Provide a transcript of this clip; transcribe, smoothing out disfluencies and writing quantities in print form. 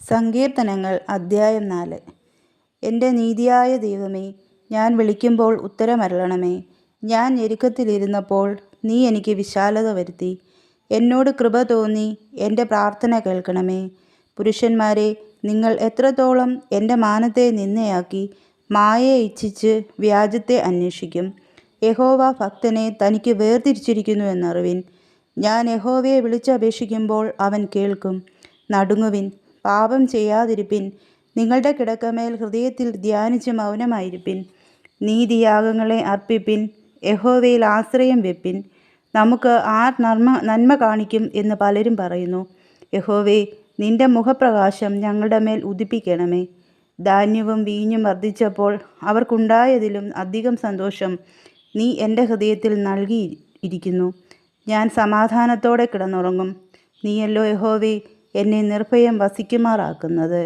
സങ്കീർത്തനങ്ങൾ അദ്ധ്യായം 4. എൻ്റെ നീതിയായ ദൈവമേ, ഞാൻ വിളിക്കുമ്പോൾ ഉത്തരമരുളണമേ. ഞാൻ ഞെരുക്കത്തിലിരുന്നപ്പോൾ നീ എനിക്ക് വിശാലത വരുത്തി. എന്നോട് കൃപ തോന്നി എൻ്റെ പ്രാർത്ഥന കേൾക്കണമേ. പുരുഷന്മാരെ, നിങ്ങൾ എത്രത്തോളം എൻ്റെ മാനത്തെ നിന്ദയാക്കി മായയെ ഇച്ഛിച്ച് വ്യാജത്തെ അന്വേഷിക്കും. യഹോവ ഭക്തനെ തനിക്ക് വേർതിരിച്ചിരിക്കുന്നു എന്നറിവിൻ. ഞാൻ യഹോവയെ വിളിച്ചപേക്ഷിക്കുമ്പോൾ അവൻ കേൾക്കും. നടുങ്ങുവിൻ, പാപം ചെയ്യാതിരിപ്പിൻ. നിങ്ങളുടെ കിടക്കമേൽ ഹൃദയത്തിൽ ധ്യാനിച്ച് മൗനമായിരിപ്പിൻ. നീതിയാഗങ്ങളെ അർപ്പിപ്പിൻ, യഹോവയിൽ ആശ്രയം വെപ്പിൻ. നമുക്ക് ആർ നന്മ കാണിക്കും എന്ന് പലരും പറയുന്നു. യഹോവേ, നിന്റെ മുഖപ്രകാശം ഞങ്ങളുടെ മേൽ ഉദിപ്പിക്കണമേ. ധാന്യവും വീഞ്ഞും വർദ്ധിച്ചപ്പോൾ അവർക്കുണ്ടായതിലും അധികം സന്തോഷം നീ എൻ്റെ ഹൃദയത്തിൽ നൽകിയിരിക്കുന്നു. ഞാൻ സമാധാനത്തോടെ കിടന്നുറങ്ങും. നീയല്ലോ യഹോവേ എന്നെ നിർഭയം വസിക്കുമാറാക്കുന്നത്.